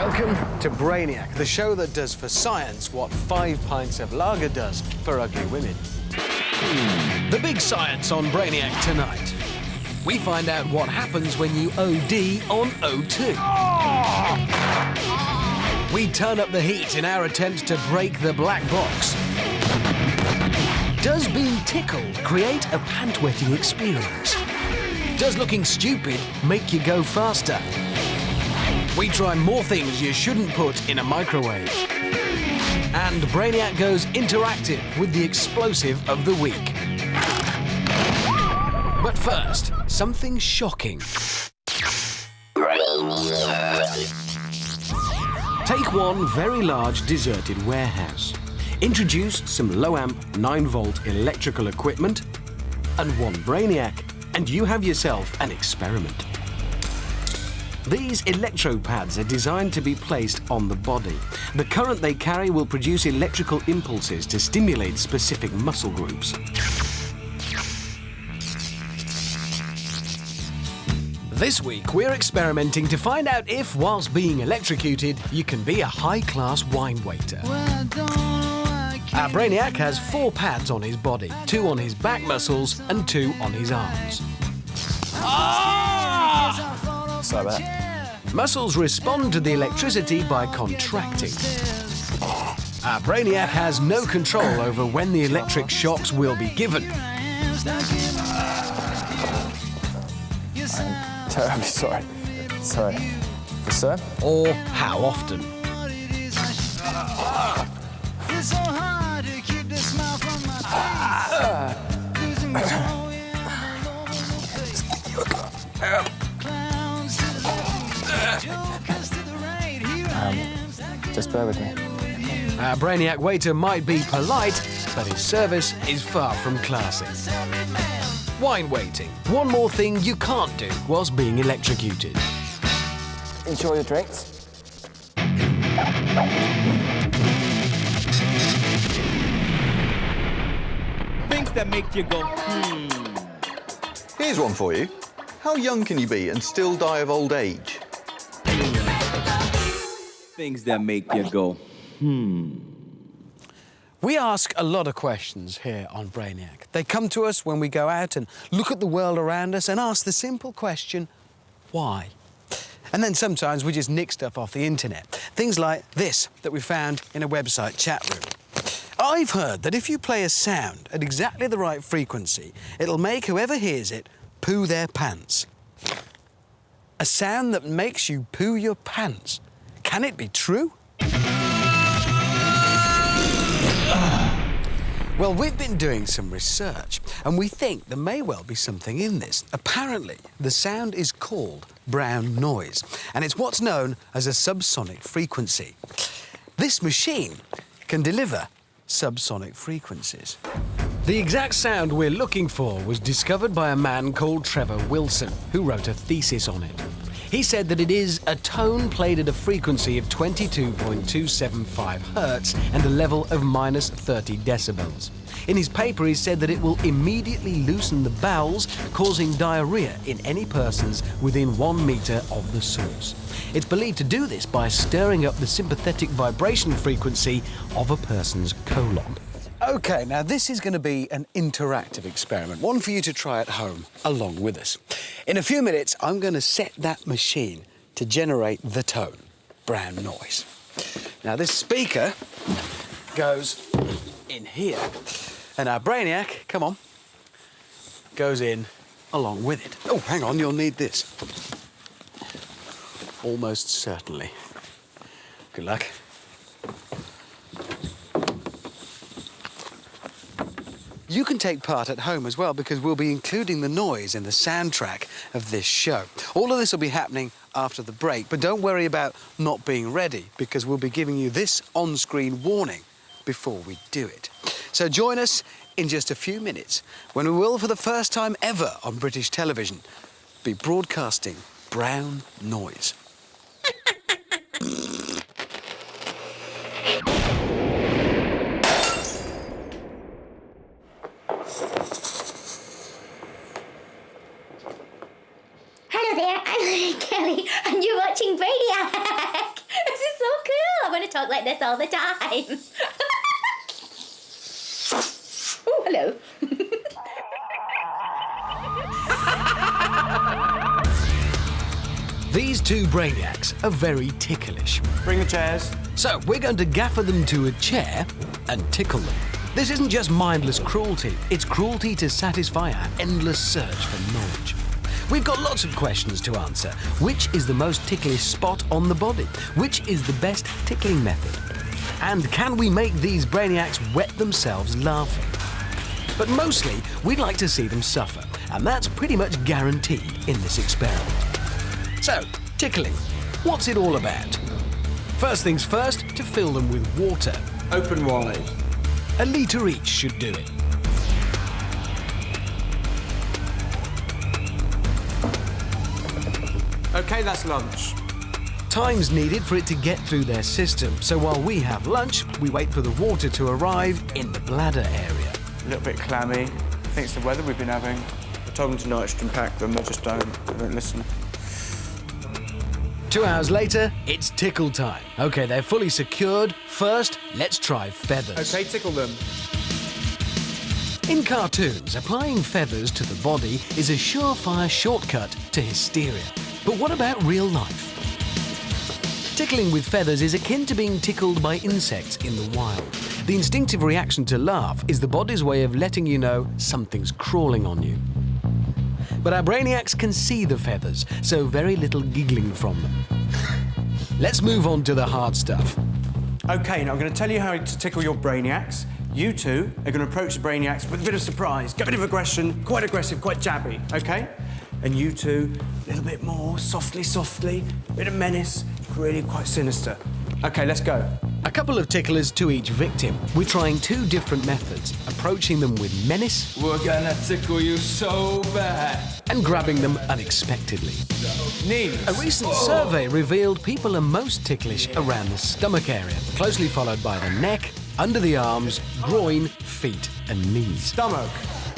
Welcome to Brainiac, the show that does for science what 5 pints of lager does for ugly women. The big science on Brainiac tonight. We find out what happens when you OD on O2. We turn up the heat in our attempt to break the black box. Does being tickled create a pant-wetting experience? Does looking stupid make you go faster? We try more things you shouldn't put in a microwave. And Brainiac goes interactive with the explosive of the week. But first, something shocking. Take one very large deserted warehouse. Introduce some low-amp, 9-volt electrical equipment and one Brainiac, and you have yourself an experiment. These electro pads are designed to be placed on the body. The current they carry will produce electrical impulses to stimulate specific muscle groups. This week, we're experimenting to find out if, whilst being electrocuted, you can be a high-class wine waiter. Our Brainiac has 4 pads on his body, 2 on his back muscles and 2 on his arms. Sorry about that. Muscles respond to the electricity by contracting. Our Brainiac has no control over when the electric shocks will be given. I'm terribly sorry. Sorry. Sir? Or how often. Just bear with me. Our Brainiac waiter might be polite, but his service is far from classy. Wine waiting. One more thing you can't do whilst being electrocuted. Enjoy your drinks. Things that make you go, Here's one for you. How young can you be and still die of old age? Things that make you go, We ask a lot of questions here on Brainiac. They come to us when we go out and look at the world around us and ask the simple question, why? And then sometimes we just nick stuff off the internet. Things like this that we found in a website chat room. I've heard that if you play a sound at exactly the right frequency, it'll make whoever hears it poo their pants. A sound that makes you poo your pants. Can it be true? Well, we've been doing some research, and we think there may well be something in this. Apparently, the sound is called brown noise, and it's what's known as a subsonic frequency. This machine can deliver subsonic frequencies. The exact sound we're looking for was discovered by a man called Trevor Wilson, who wrote a thesis on it. He said that it is a tone played at a frequency of 22.275 hertz and a level of minus 30 decibels. In his paper, he said that it will immediately loosen the bowels, causing diarrhea in any persons within 1 meter of the source. It's believed to do this by stirring up the sympathetic vibration frequency of a person's colon. OK, now this is going to be an interactive experiment, one for you to try at home along with us. In a few minutes, I'm going to set that machine to generate the tone, brown noise. Now, this speaker goes in here, and our Brainiac, come on, goes in along with it. Oh, hang on, you'll need this. Almost certainly. Good luck. You can take part at home as well, because we'll be including the noise in the soundtrack of this show. All of this will be happening after the break, but don't worry about not being ready, because we'll be giving you this on-screen warning before we do it. So join us in just a few minutes when we will, for the first time ever on British television, be broadcasting brown noise. Hello there, I'm Kelly, and you're watching Brainiac. talk like this all the time. Oh, hello. These two Brainiacs are very ticklish. Bring the chairs. So we're going to gaffer them to a chair and tickle them. This isn't just mindless cruelty, it's cruelty to satisfy our endless search for knowledge. We've got lots of questions to answer. Which is the most ticklish spot on the body? Which is the best tickling method? And can we make these Brainiacs wet themselves laughing? But mostly, we'd like to see them suffer, and that's pretty much guaranteed in this experiment. So, tickling. What's it all about? First things first, to fill them with water. Open wallet. A litre each should do it. OK, that's lunch. Time's needed for it to get through their system, so while we have lunch, we wait for the water to arrive in the bladder area. A little bit clammy. I think it's the weather we've been having. I told them to nitrogen pack them, they just don't listen. 2 hours later, it's tickle time. OK, they're fully secured. First, let's try feathers. OK, tickle them. In cartoons, applying feathers to the body is a surefire shortcut to hysteria. But what about real life? Tickling with feathers is akin to being tickled by insects in the wild. The instinctive reaction to laugh is the body's way of letting you know something's crawling on you. But our Brainiacs can see the feathers, so very little giggling from them. Let's move on to the hard stuff. OK, now I'm going to tell you how to tickle your Brainiacs. You two are going to approach the Brainiacs with a bit of surprise, a bit of aggression, quite aggressive, quite jabby, OK? And you two, a little bit more, softly, softly, a bit of menace, really quite sinister. OK, let's go. A couple of ticklers to each victim. We're trying two different methods, approaching them with menace We're gonna tickle you so bad. and grabbing them unexpectedly. Knees. A recent survey revealed people are most ticklish around the stomach area, closely followed by the neck, under the arms, groin, feet and knees. Stomach.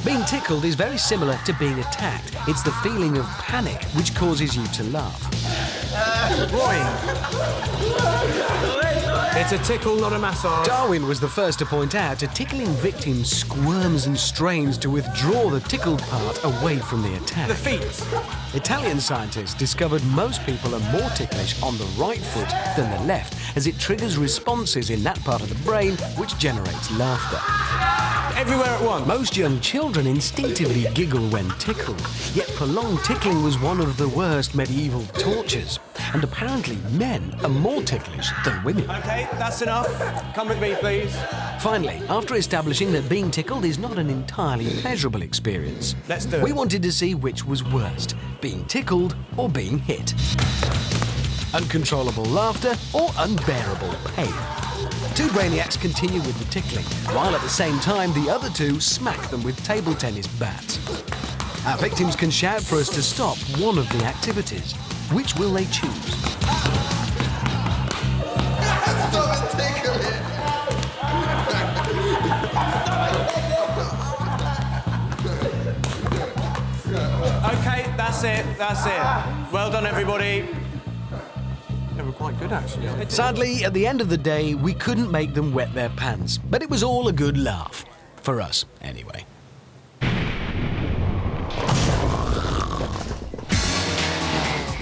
Being tickled is very similar to being attacked. It's the feeling of panic which causes you to laugh. Groin. It's a tickle, not a massage. Darwin was the first to point out a tickling victim squirms and strains to withdraw the tickled part away from the attack. The feet. Italian scientists discovered most people are more ticklish on the right foot than the left, as it triggers responses in that part of the brain which generates laughter. Everywhere at once. Most young children instinctively giggle when tickled, yet prolonged tickling was one of the worst medieval tortures. And apparently men are more ticklish than women. OK, that's enough. Come with me, please. Finally, after establishing that being tickled is not an entirely pleasurable experience, Let's do it. we wanted to see which was worst, being tickled or being hit. Uncontrollable laughter or unbearable pain. Two Brainiacs continue with the tickling, while at the same time the other two smack them with table tennis bats. Our victims can shout for us to stop one of the activities. Which will they choose? Stop it tickling! OK, that's it, that's it. Well done, everybody. They were quite good, actually. Sadly, at the end of the day, we couldn't make them wet their pants, but it was all a good laugh. For us, anyway.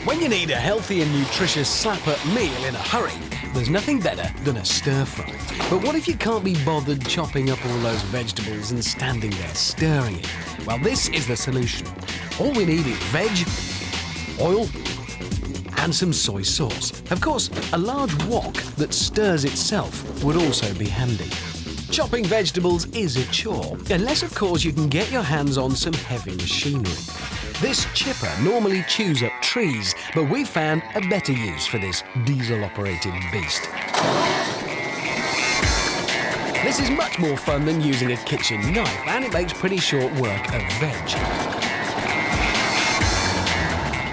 When you need a healthy and nutritious slapper meal in a hurry, there's nothing better than a stir-fry. But what if you can't be bothered chopping up all those vegetables and standing there stirring it? Well, this is the solution. All we need is veg, oil, and some soy sauce. Of course, a large wok that stirs itself would also be handy. Chopping vegetables is a chore, unless of course you can get your hands on some heavy machinery. This chipper normally chews up trees, but we found a better use for this diesel-operated beast. This is much more fun than using a kitchen knife, and it makes pretty short work of veg.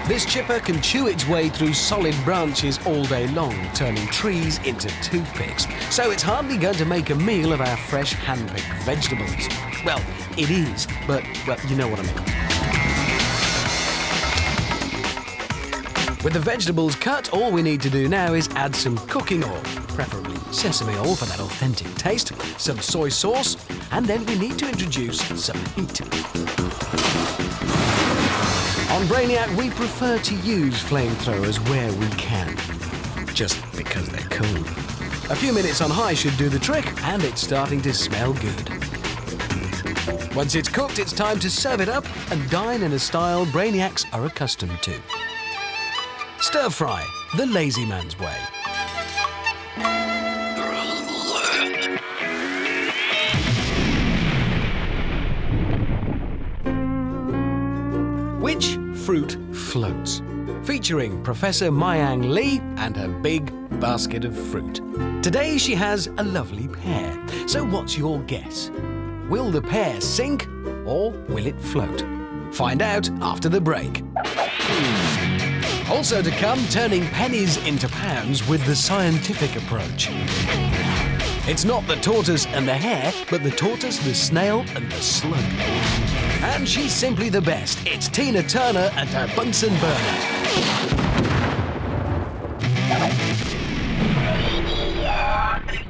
This chipper can chew its way through solid branches all day long, turning trees into toothpicks. So it's hardly going to make a meal of our fresh hand-picked vegetables. Well, it is, but, well, you know what I mean. With the vegetables cut, all we need to do now is add some cooking oil, preferably sesame oil for that authentic taste, some soy sauce, and then we need to introduce some heat. On Brainiac, we prefer to use flamethrowers where we can, just because they're cool. A few minutes on high should do the trick, and it's starting to smell good. Once it's cooked, it's time to serve it up and dine in a style Brainiacs are accustomed to. Stir fry, the lazy man's way. Which fruit floats? Featuring Professor Mayang Lee and her big basket of fruit. Today she has a lovely pear. So what's your guess? Will the pear sink or will it float? Find out after the break. Also to come, turning pennies into pounds with the scientific approach. It's not the tortoise and the hare, but the tortoise, the snail and the slug. And she's simply the best. It's Tina Turner and her Bunsen burner.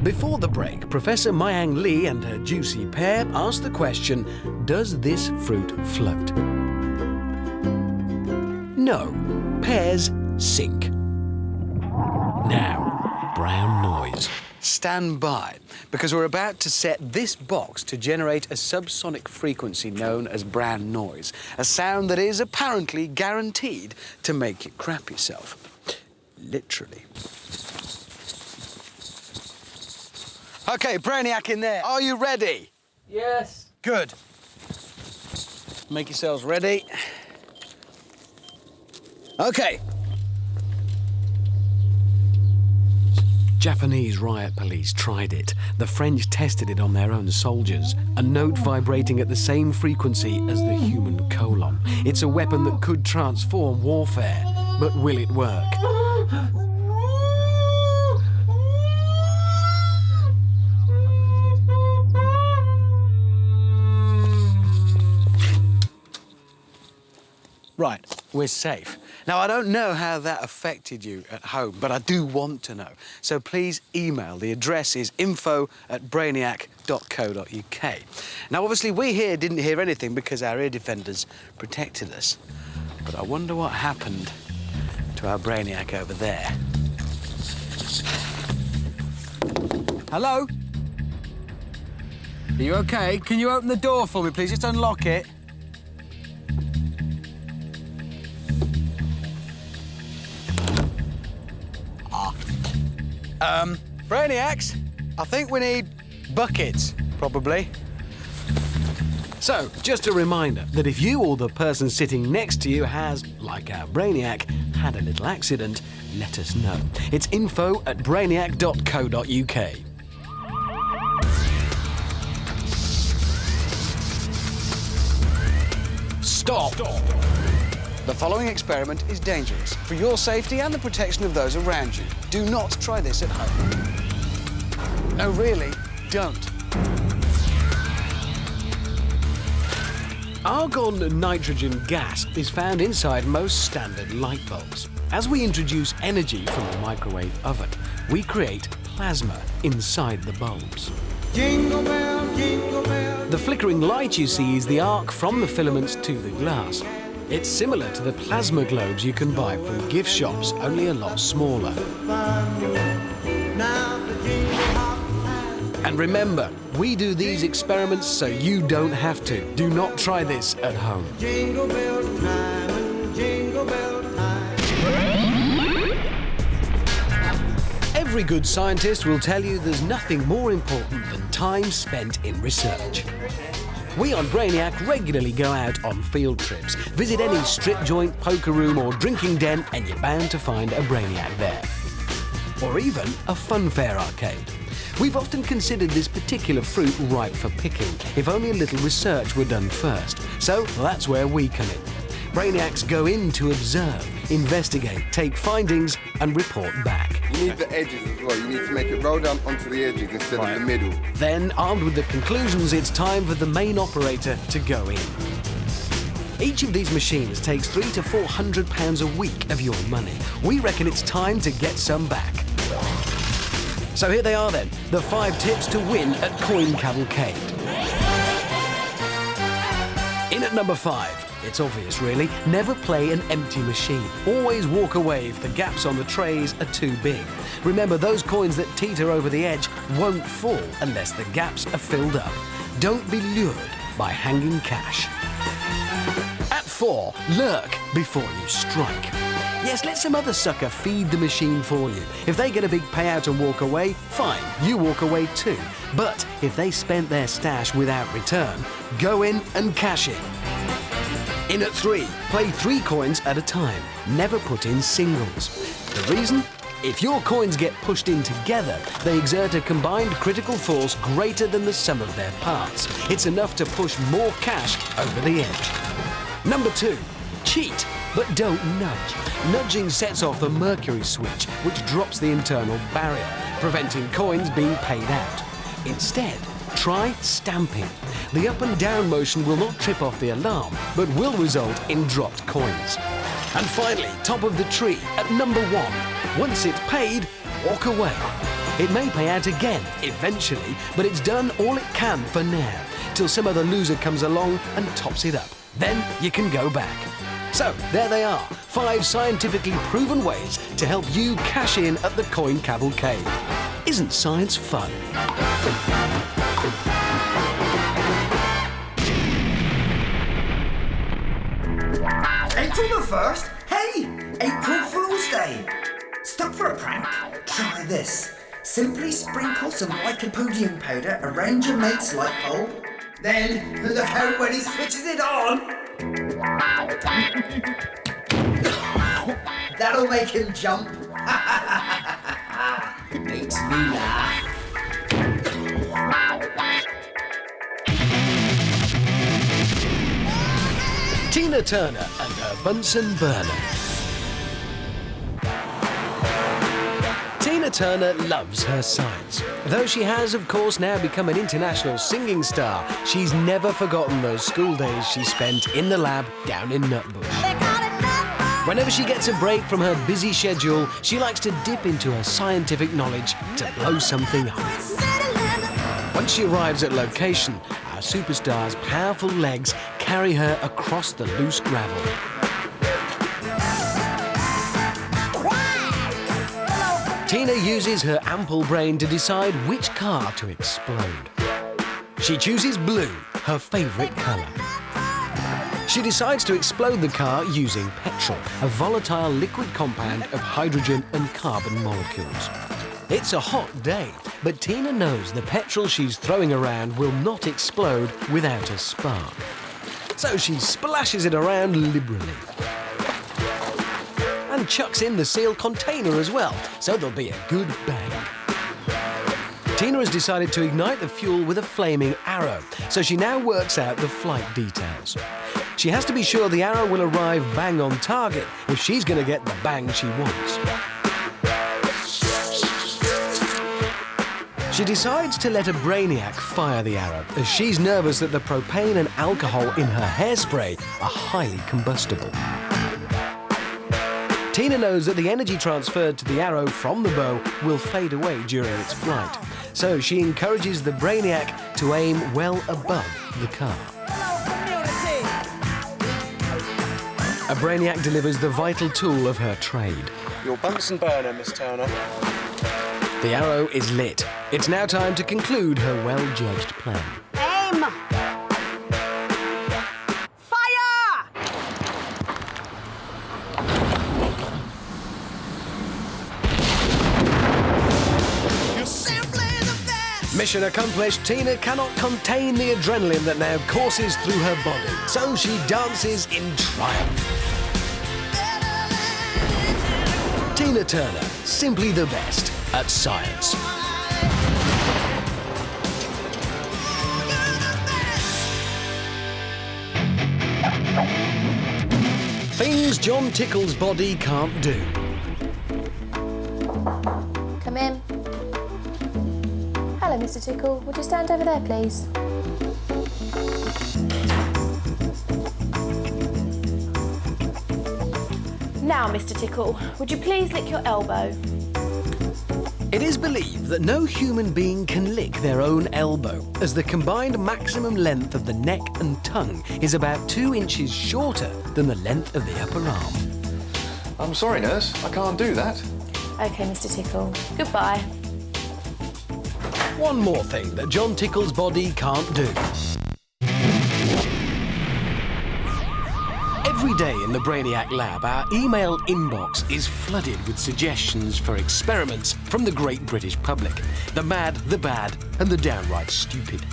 Before the break, Professor Mayang Lee and her juicy pear asked the question, does this fruit float? No, pears sink. Now, brown noise. Stand by, because we're about to set this box to generate a subsonic frequency known as brown noise, a sound that is apparently guaranteed to make you crap yourself. Literally. OK, Brainiac in there. Are you ready? Yes. Good. Make yourselves ready. OK. Japanese riot police tried it. The French tested it on their own soldiers. A note vibrating at the same frequency as the human colon. It's a weapon that could transform warfare. But will it work? Right, we're safe. Now, I don't know how that affected you at home, but I do want to know. So please email. The address is info@brainiac.co.uk. Now, obviously, we here didn't hear anything because our ear defenders protected us. But I wonder what happened to our Brainiac over there. Hello? Are you OK? Can you open the door for me, please? Just unlock it. Brainiacs, I think we need buckets, probably. So, just a reminder that if you or the person sitting next to you has, like our Brainiac, had a little accident, let us know. It's info@brainiac.co.uk. Stop! The following experiment is dangerous for your safety and the protection of those around you. Do not try this at home. No, really, don't. Argon nitrogen gas is found inside most standard light bulbs. As we introduce energy from the microwave oven, we create plasma inside the bulbs. Jingle bell, jingle bell. The flickering light you see is the arc from the filaments to the glass. It's similar to the plasma globes you can buy from gift shops, only a lot smaller. And remember, we do these experiments so you don't have to. Do not try this at home. Jingle bell time, jingle bell time. Every good scientist will tell you there's nothing more important than time spent in research. We on Brainiac regularly go out on field trips. Visit any strip joint, poker room or drinking den and you're bound to find a Brainiac there. Or even a funfair arcade. We've often considered this particular fruit ripe for picking, if only a little research were done first. So that's where we come in. Brainiacs go in to observe, investigate, take findings and report back. You need the edges as well. You need to make it roll down onto the edges instead of the middle. Then, armed with the conclusions, it's time for the main operator to go in. Each of these machines takes £300 to £400 a week of your money. We reckon it's time to get some back. So here they are then, the 5 tips to win at Coin Cavalcade. In at number 5, it's obvious really, never play an empty machine. Always walk away if the gaps on the trays are too big. Remember, those coins that teeter over the edge won't fall unless the gaps are filled up. Don't be lured by hanging cash. At 4, lurk before you strike. Yes, let some other sucker feed the machine for you. If they get a big payout and walk away, fine, you walk away too. But if they spent their stash without return, go in and cash in. In at 3, play 3 coins at a time. Never put in singles. The reason? If your coins get pushed in together, they exert a combined critical force greater than the sum of their parts. It's enough to push more cash over the edge. Number 2, cheat, but don't nudge. Nudging sets off the mercury switch, which drops the internal barrier, preventing coins being paid out. Instead, try stamping. The up and down motion will not trip off the alarm, but will result in dropped coins. And finally, top of the tree at number 1. Once it's paid, walk away. It may pay out again, eventually, but it's done all it can for now, till some other loser comes along and tops it up. Then you can go back. So, there they are, 5 scientifically proven ways to help you cash in at the Coin Cavalcade. Isn't science fun? April the 1st? Hey! April Fool's Day! Stuck for a prank? Try this. Simply sprinkle some lycopodium powder around your mate's light bulb. Then look out when he switches it on! That'll make him jump. Makes me laugh. Tina Turner and her Bunsen burner. Tina Turner loves her science. Though she has, of course, now become an international singing star, she's never forgotten those school days she spent in the lab down in Nutbush. Whenever she gets a break from her busy schedule, she likes to dip into her scientific knowledge to blow something up. Once she arrives at location, our superstar's powerful legs carry her across the loose gravel. Tina uses her ample brain to decide which car to explode. She chooses blue, her favourite colour. She decides to explode the car using petrol, a volatile liquid compound of hydrogen and carbon molecules. It's a hot day, but Tina knows the petrol she's throwing around will not explode without a spark. So she splashes it around liberally. And chucks in the sealed container as well, so there'll be a good bang. Tina has decided to ignite the fuel with a flaming arrow, so she now works out the flight details. She has to be sure the arrow will arrive bang on target if she's going to get the bang she wants. She decides to let a Brainiac fire the arrow, as she's nervous that the propane and alcohol in her hairspray are highly combustible. Tina knows that the energy transferred to the arrow from the bow will fade away during its flight, so she encourages the Brainiac to aim well above the car. A Brainiac delivers the vital tool of her trade. Your Bunsen burner, Miss Turner. The arrow is lit. It's now time to conclude her well-judged plan. Aim! Fire! Mission accomplished. Tina cannot contain the adrenaline that now courses through her body, so she dances in triumph. Tina Turner, simply the best at science. Things John Tickle's body can't do. Come in. Hello, Mr. Tickle. Would you stand over there, please? Now, Mr. Tickle, would you please lick your elbow? It is believed that no human being can lick their own elbow, as the combined maximum length of the neck and tongue is about 2 inches shorter than the length of the upper arm. I'm sorry, nurse. I can't do that. OK, Mr. Tickle. Goodbye. One more thing that John Tickle's body can't do. Every day in the Brainiac lab, our email inbox is flooded with suggestions for experiments from the great British public. The mad, the bad, and the downright stupid.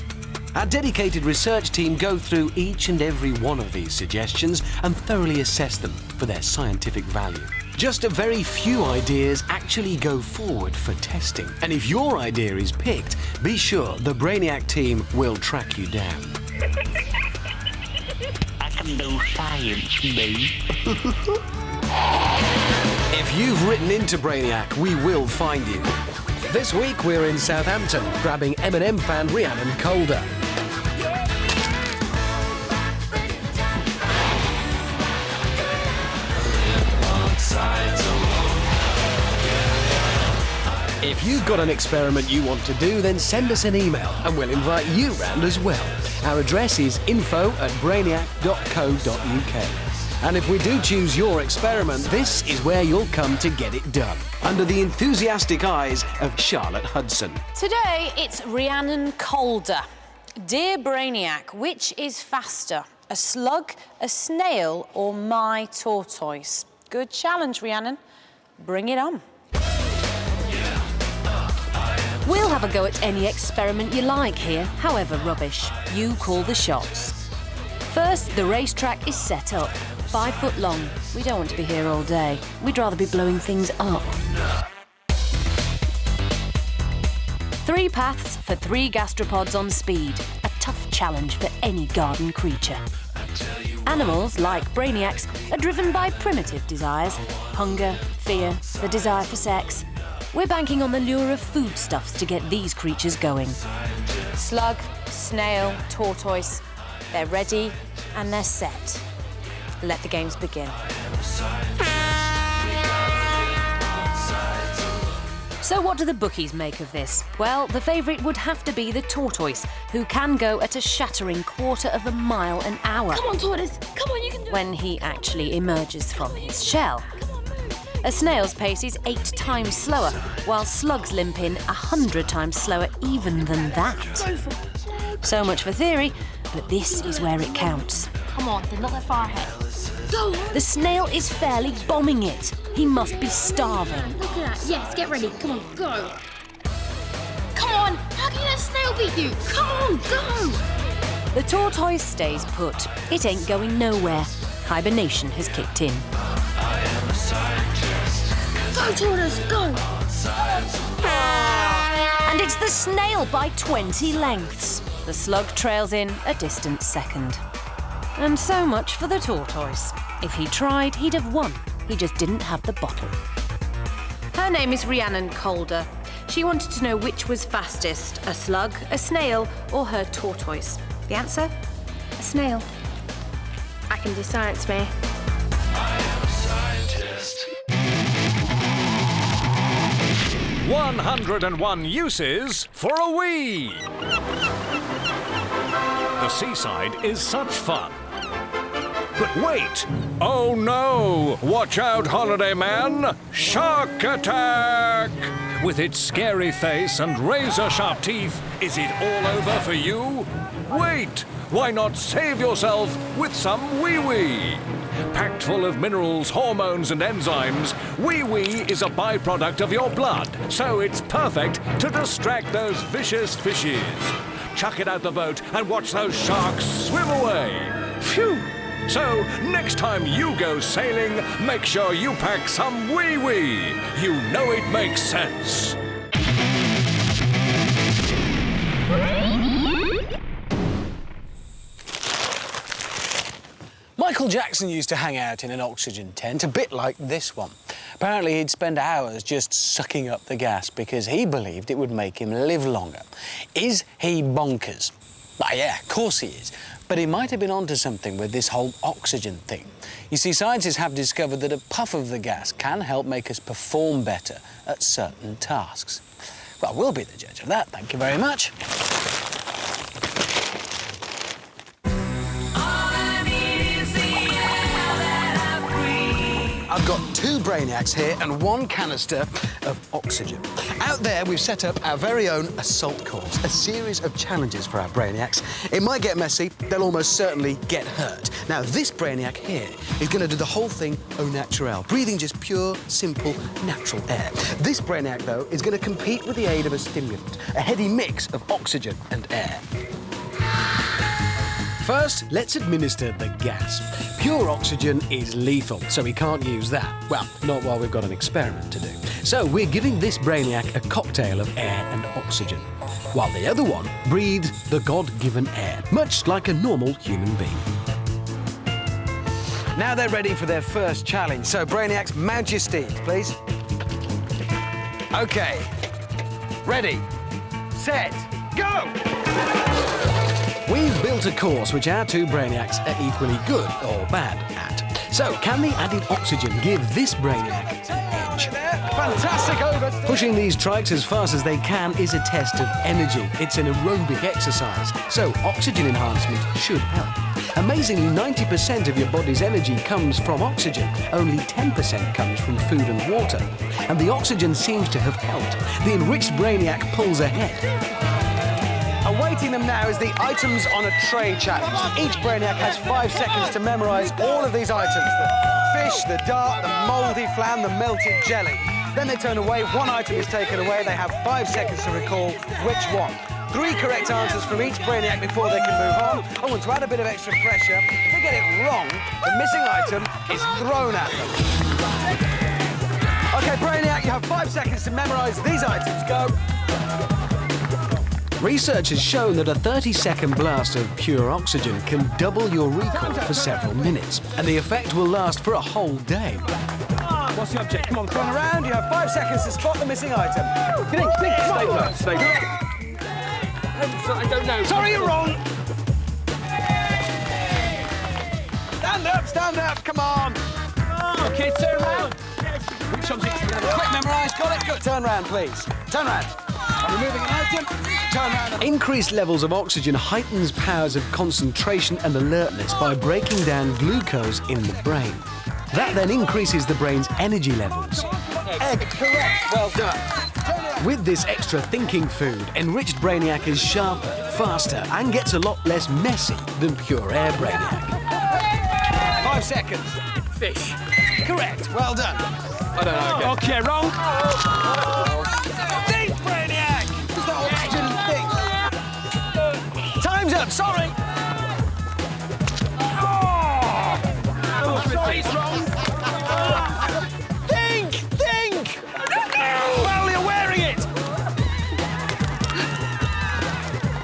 Our dedicated research team go through each and every one of these suggestions and thoroughly assess them for their scientific value. Just a very few ideas actually go forward for testing. And if your idea is picked, be sure the Brainiac team will track you down. No science, me. If you've written into Brainiac, we will find you. This week we're in Southampton, grabbing M&M fan Rhiannon Calder. If you've got an experiment you want to do, then send us an email and we'll invite you round as well. Our address is info@brainiac.co.uk. And if we do choose your experiment, this is where you'll come to get it done, under the enthusiastic eyes of Charlotte Hudson. Today, it's Rhiannon Calder. Dear Brainiac, which is faster, a slug, a snail, or my tortoise? Good challenge, Rhiannon. Bring it on. We'll have a go at any experiment you like here, however rubbish. You call the shots. First, the racetrack is set up. 5 foot long. We don't want to be here all day. We'd rather be blowing things up. 3 paths for 3 gastropods on speed. A tough challenge for any garden creature. Animals, like Brainiacs, are driven by primitive desires. Hunger, fear, the desire for sex. We're banking on the lure of foodstuffs to get these creatures going. Slug, snail, tortoise. They're ready and they're set. Let the games begin. So what do the bookies make of this? Well, the favourite would have to be the tortoise, who can go at a shattering 1/4 mile an hour. Come on, tortoise. Come on, you can do it. When he actually emerges from his shell. A snail's pace is 8 times slower, while slugs limp in 100 times slower even than that. So much for theory, but this is where it counts. Come on, they're not that far ahead. Go on. The snail is fairly bombing it. He must be starving. Look at that. Yes, get ready. Come on, go. Come on. How can that snail beat you? Come on, go. The tortoise stays put. It ain't going nowhere. Hibernation has kicked in. Go, tortoise, go. And it's the snail by 20 lengths. The slug trails in a distant second. And so much for the tortoise. If he tried, he'd have won. He just didn't have the bottle. Her name is Rhiannon Calder. She wanted to know which was fastest, a slug, a snail, or her tortoise. The answer? A snail. I can do science, me. 101 uses for a wee. The seaside is such fun. But wait! Oh no! Watch out, holiday man! Shark attack! With its scary face and razor-sharp teeth, is it all over for you? Wait! Why not save yourself with some wee-wee? Packed full of minerals, hormones and enzymes, wee-wee is a byproduct of your blood, so it's perfect to distract those vicious fishes. Chuck it out the boat and watch those sharks swim away. Phew! So, next time you go sailing, make sure you pack some wee-wee. You know it makes sense. Michael Jackson used to hang out in an oxygen tent, a bit like this one. Apparently, he'd spend hours just sucking up the gas because he believed it would make him live longer. Is he bonkers? Ah, yeah, of course he is. But he might have been onto something with this whole oxygen thing. You see, scientists have discovered that a puff of the gas can help make us perform better at certain tasks. Well, we'll be the judge of that, thank you very much. I've got 2 Brainiacs here and 1 canister of oxygen. Out there, we've set up our very own assault course, a series of challenges for our Brainiacs. It might get messy, they'll almost certainly get hurt. Now, this Brainiac here is going to do the whole thing au naturel, breathing just pure, simple, natural air. This Brainiac, though, is going to compete with the aid of a stimulant, a heady mix of oxygen and air. First, let's administer the gas. Pure oxygen is lethal, so we can't use that. Well, not while we've got an experiment to do. So we're giving this Brainiac a cocktail of air and oxygen, while the other one breathes the God-given air, much like a normal human being. Now they're ready for their first challenge. So, Brainiacs, mount your steeds, please. OK. Ready, set, go! We've built a course which our 2 Brainiacs are equally good or bad at. So, can the added oxygen give this Brainiac an edge? Fantastic over! Pushing these trikes as fast as they can is a test of energy. It's an aerobic exercise, so oxygen enhancement should help. Amazingly, 90% of your body's energy comes from oxygen. Only 10% comes from food and water. And the oxygen seems to have helped. The enriched Brainiac pulls ahead. Awaiting them now is the items on a tray challenge. Each Brainiac has 5 seconds to memorise all of these items. The fish, the dart, the mouldy flan, the melted jelly. Then they turn away, 1 item is taken away, they have 5 seconds to recall which one. 3 correct answers from each Brainiac before they can move on. Oh, and to add a bit of extra pressure, if they get it wrong, the missing item is thrown at them. OK, Brainiac, you have 5 seconds to memorise these items. Go. Research has shown that a 30-second blast of pure oxygen can double your recall for several minutes, and the effect will last for a whole day. What's the object? Come on, turn around. You have 5 seconds to spot the missing item. Think, stay put, stay put. I don't know. Sorry, you're wrong. Stand up, come on. OK, turn around. Which object? Quick, memorise, got it? Good. Turn around, please. Turn around. I'm removing an item. Turn around. Increased levels of oxygen heightens powers of concentration and alertness by breaking down glucose in the brain. That then increases the brain's energy levels. Egg, correct. Well done. With this extra thinking food, enriched Brainiac is sharper, faster, and gets a lot less messy than pure air Brainiac. 5 seconds. Fish. Correct. Well done. I don't know. OK, wrong. Think, Brainiac! Does that oxygen think? Time's up, sorry. Sorry, it's wrong. Think! Well, you're wearing it.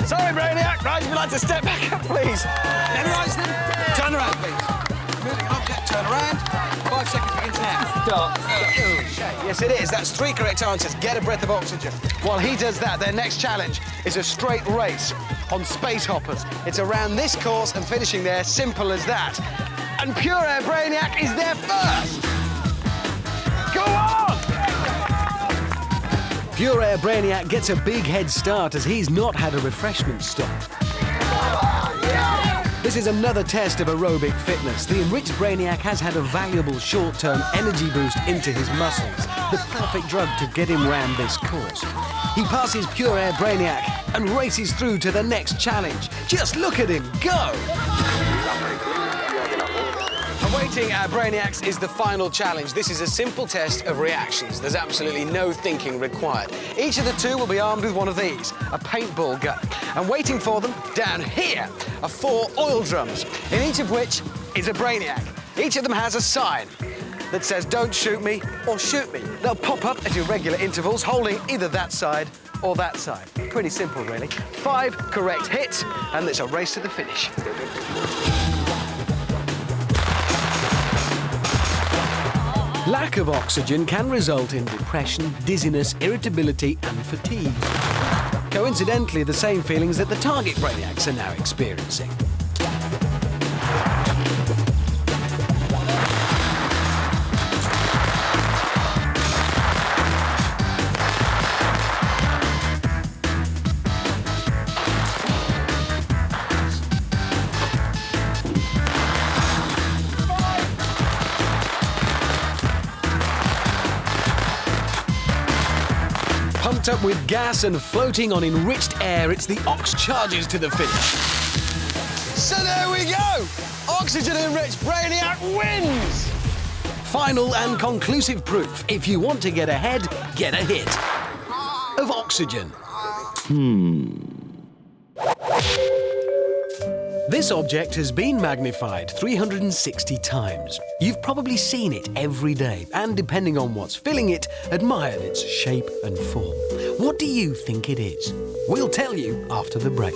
Sorry, Brainiac. Right, would you like to step back up, please? Memorise them. Turn around, please. Moving an object, turn around. 5 seconds begins now. Start. Yes, it is. That's 3 correct answers. Get a breath of oxygen. While he does that, their next challenge is a straight race on space hoppers. It's around this course and finishing there, simple as that. And Pure Air Brainiac is there first. Go on! Pure Air Brainiac gets a big head start as he's not had a refreshment stop. This is another test of aerobic fitness. The enriched Brainiac has had a valuable short-term energy boost into his muscles, the perfect drug to get him round this course. He passes Pure Air Brainiac and races through to the next challenge. Just look at him go! Awaiting our Brainiacs is the final challenge. This is a simple test of reactions. There's absolutely no thinking required. Each of the 2 will be armed with one of these, a paintball gun. And waiting for them, down here, are 4 oil drums, in each of which is a Brainiac. Each of them has a sign that says, don't shoot me or shoot me. They'll pop up at irregular intervals, holding either that side or that side. Pretty simple, really. 5 correct hits, and it's a race to the finish. Lack of oxygen can result in depression, dizziness, irritability and fatigue. Coincidentally, the same feelings that the target Brainiacs are now experiencing. Pumped up with gas and floating on enriched air, it's the Ox charges to the finish. So there we go! Oxygen-enriched Brainiac wins! Final and conclusive proof. If you want to get ahead, get a hit of oxygen. This object has been magnified 360 times. You've probably seen it every day, and depending on what's filling it, admired its shape and form. What do you think it is? We'll tell you after the break.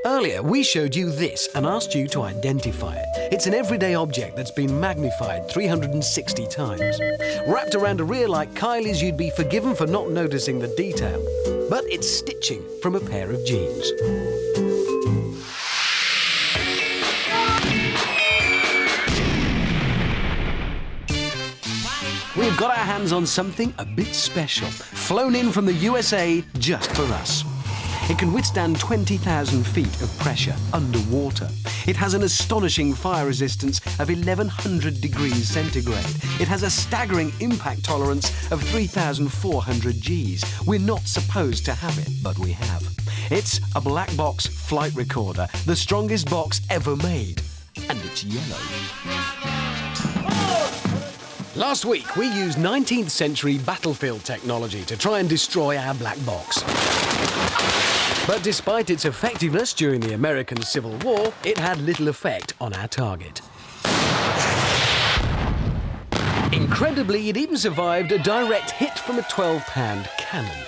Earlier, we showed you this and asked you to identify it. It's an everyday object that's been magnified 360 times. Wrapped around a rear like Kylie's, you'd be forgiven for not noticing the detail. But it's stitching from a pair of jeans. We've got our hands on something a bit special, flown in from the USA just for us. It can withstand 20,000 feet of pressure underwater. It has an astonishing fire resistance of 1100 degrees centigrade. It has a staggering impact tolerance of 3,400 Gs. We're not supposed to have it, but we have. It's a black box flight recorder, the strongest box ever made. And it's yellow. Last week, we used 19th century battlefield technology to try and destroy our black box. But despite its effectiveness during the American Civil War, it had little effect on our target. Incredibly, it even survived a direct hit from a 12-pound cannon.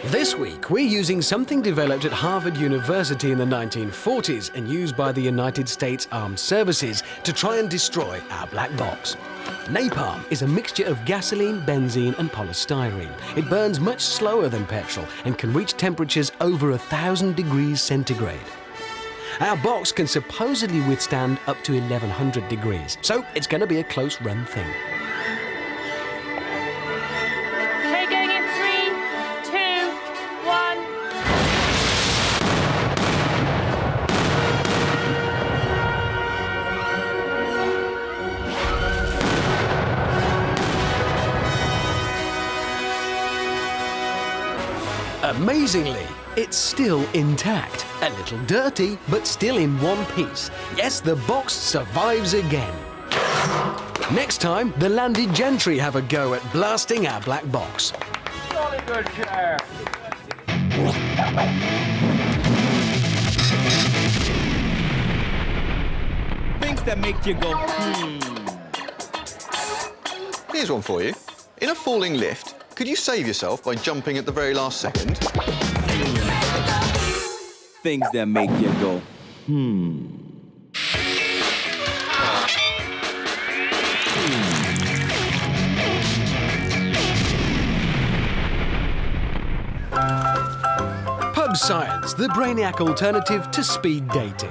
This week, we're using something developed at Harvard University in the 1940s and used by the United States Armed Services to try and destroy our black box. Napalm is a mixture of gasoline, benzene and polystyrene. It burns much slower than petrol and can reach temperatures over 1,000 degrees centigrade. Our box can supposedly withstand up to 1,100 degrees, so it's going to be a close-run thing. Okay, going in 3, 2, 1. Amazingly, it's still intact. A little dirty, but still in one piece. Yes, the box survives again. Next time, the landed gentry have a go at blasting our black box. Jolly good chair. Things that make you go, Here's one for you. In a falling lift, could you save yourself by jumping at the very last second? Things that make you go, Pub science, the Brainiac alternative to speed dating.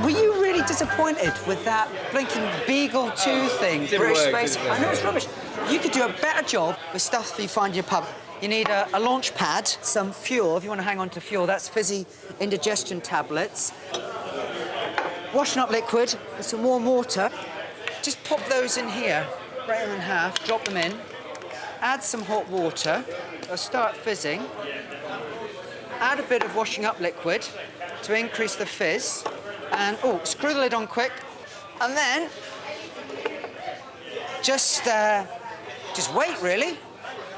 Were you really disappointed with that blinking Beagle 2 thing? British Space? I know it's rubbish. You could do a better job with stuff you find in your pub. You need a launch pad, some fuel, if you want to hang on to fuel. That's fizzy indigestion tablets. Washing up liquid with some warm water. Just pop those in here, break them in half, drop them in. Add some hot water. They'll start fizzing. Add a bit of washing up liquid to increase the fizz. And, screw the lid on quick. And then, just wait, really.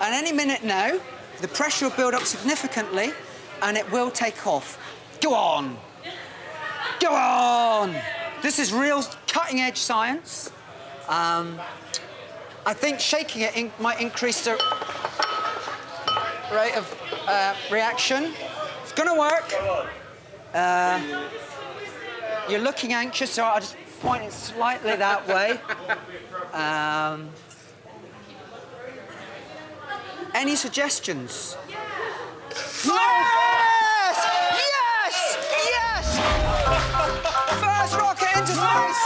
And any minute now, the pressure will build up significantly and it will take off. Go on. Go on. This is real cutting-edge science. I think shaking it might increase the rate of reaction. It's gonna work. You're looking anxious, so I'll just point it slightly that way. Any suggestions? Yes! Yes! Yes! First rocket into space!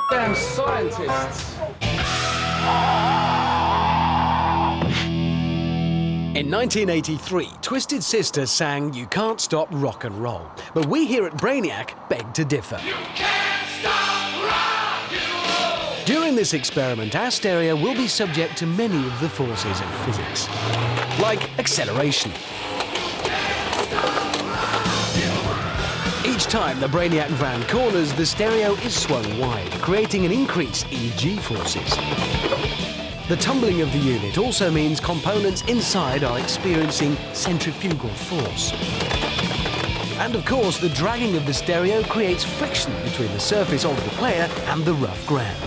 Damn scientists. In 1983, Twisted Sister sang You Can't Stop Rock and Roll. But we here at Brainiac beg to differ. You can't stop rock and roll! During this experiment, our stereo will be subject to many of the forces of physics, like acceleration. Each time the Brainiac van corners, the stereo is swung wide, creating an increase in G-forces. The tumbling of the unit also means components inside are experiencing centrifugal force. And of course, the dragging of the stereo creates friction between the surface of the player and the rough ground.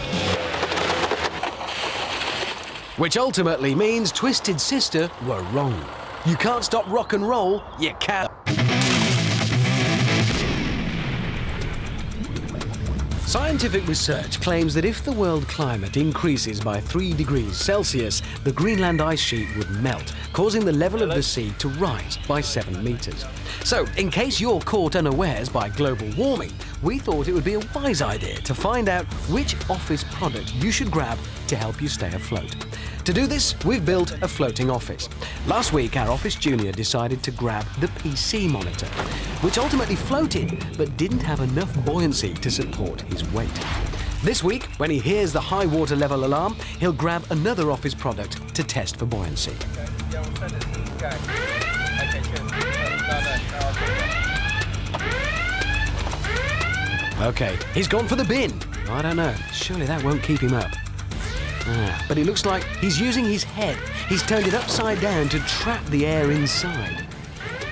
Which ultimately means Twisted Sister were wrong. You can't stop rock and roll, you can't. Scientific research claims that if the world climate increases by 3 degrees Celsius, the Greenland ice sheet would melt, causing the level of the sea to rise by 7 meters. So, in case you're caught unawares by global warming, we thought it would be a wise idea to find out which office product you should grab to help you stay afloat. To do this, we've built a floating office. Last week, our office junior decided to grab the PC monitor, which ultimately floated, but didn't have enough buoyancy to support his weight. This week, when he hears the high water level alarm, he'll grab another office product to test for buoyancy. Okay, he's gone for the bin. I don't know, surely that won't keep him up. But it looks like he's using his head. He's turned it upside down to trap the air inside.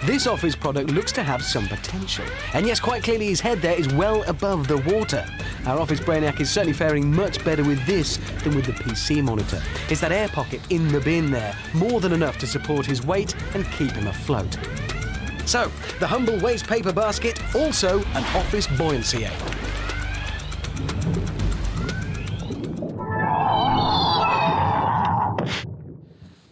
This office product looks to have some potential. And yes, quite clearly his head there is well above the water. Our office Brainiac is certainly faring much better with this than with the PC monitor. It's that air pocket in the bin there, more than enough to support his weight and keep him afloat. So, the humble waste paper basket, also an office buoyancy aid.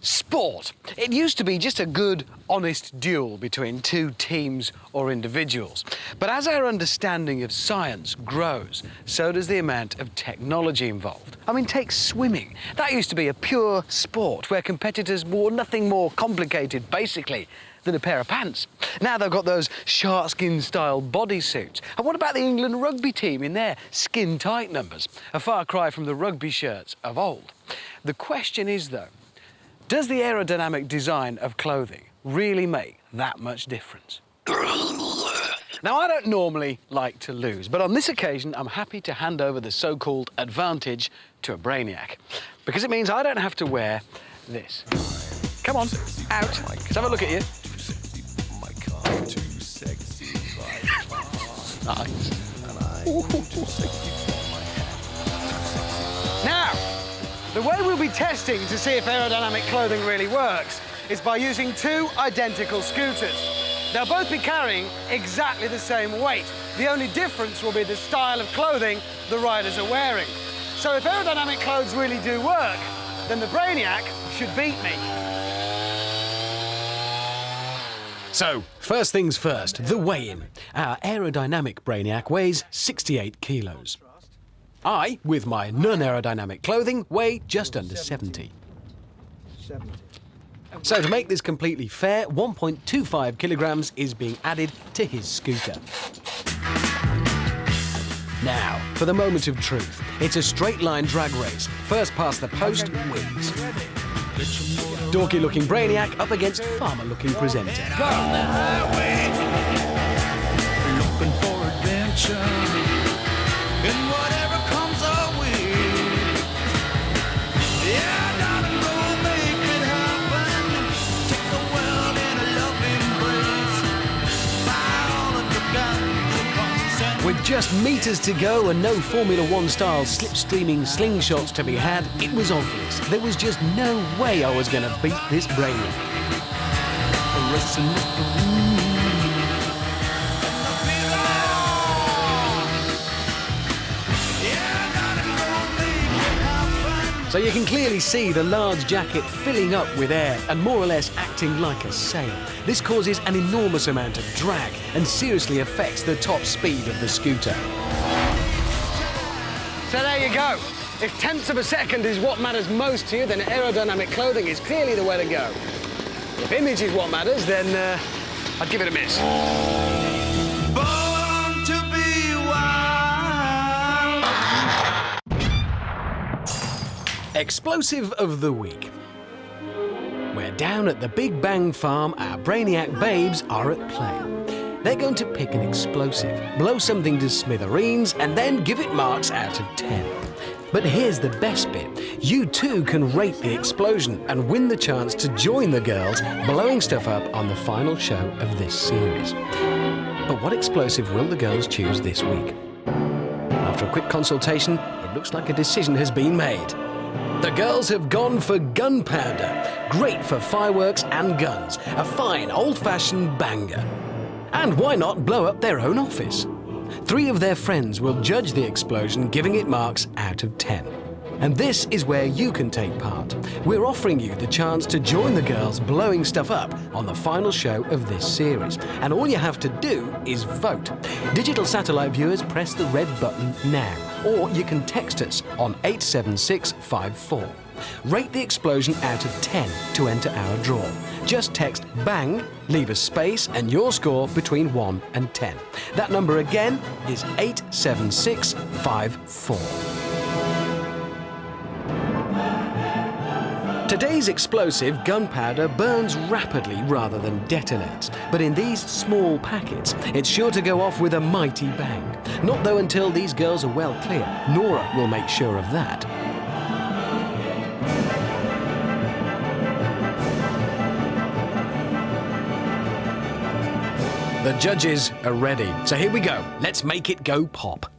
Sport. It used to be just a good, honest duel between two teams or individuals. But as our understanding of science grows, so does the amount of technology involved. I mean, take swimming. That used to be a pure sport where competitors wore nothing more complicated, basically, than a pair of pants. Now they've got those sharkskin-style bodysuits. And what about the England rugby team in their skin-tight numbers? A far cry from the rugby shirts of old. The question is, though, does the aerodynamic design of clothing really make that much difference? Now, I don't normally like to lose, but on this occasion, I'm happy to hand over the so-called advantage to a Brainiac, because it means I don't have to wear this. Come on, out. Let's have a look at you. Nice. Now, the way we'll be testing to see if aerodynamic clothing really works is by using two identical scooters. They'll both be carrying exactly the same weight. The only difference will be the style of clothing the riders are wearing. So if aerodynamic clothes really do work, then the Brainiac should beat me. So, first things first, the weigh-in. Our aerodynamic Brainiac weighs 68 kilos. I, with my non-aerodynamic clothing, weigh just under 70. So to make this completely fair, 1.25 kilograms is being added to his scooter. Now, for the moment of truth. It's a straight-line drag race. First past the post wins. Dorky-looking Brainiac up against farmer-looking presenter. Looking for adventure. And whatever comes our way. Yeah, darling, go make it happen. Take the world in a loving embrace. Buy all of your guns and pumps and... With just meters to go and no Formula One style slipstreaming slingshots to be had, it was obvious there was just no way I was going to beat this Brainiac. So you can clearly see the large jacket filling up with air and more or less acting like a sail. This causes an enormous amount of drag and seriously affects the top speed of the scooter. So there you go. If tenths of a second is what matters most to you, then aerodynamic clothing is clearly the way to go. If image is what matters, then I'd give it a miss. Born to be wild. Explosive of the week. We're down at the Big Bang Farm. Our Brainiac babes are at play. They're going to pick an explosive, blow something to smithereens, and then give it marks out of 10. But here's the best bit. You too can rate the explosion and win the chance to join the girls blowing stuff up on the final show of this series. But what explosive will the girls choose this week? After a quick consultation, it looks like a decision has been made. The girls have gone for gunpowder. Great for fireworks and guns. A fine, old-fashioned banger. And why not blow up their own office? 3 of their friends will judge the explosion, giving it marks out of 10. And this is where you can take part. We're offering you the chance to join the girls blowing stuff up on the final show of this series. And all you have to do is vote. Digital satellite viewers, press the red button now. Or you can text us on 87654. Rate the explosion out of 10 to enter our draw. Just text BANG, leave a space, and your score between 1 and 10. That number again is 87654. Today's explosive, gunpowder, burns rapidly rather than detonates. But in these small packets, it's sure to go off with a mighty bang. Not though until these girls are well clear. Nora will make sure of that. The judges are ready, so here we go. Let's make it go pop.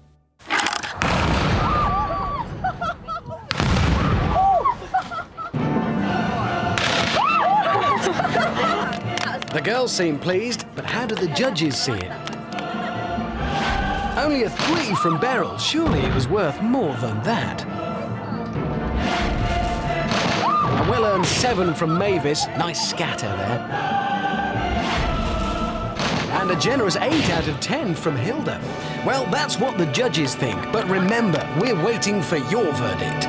The girls seem pleased, but how do the judges see it? Only a 3 from Beryl. Surely it was worth more than that. A well-earned 7 from Mavis. Nice scatter there. And a generous 8 out of 10 from Hilda. Well, that's what the judges think, but remember, we're waiting for your verdict.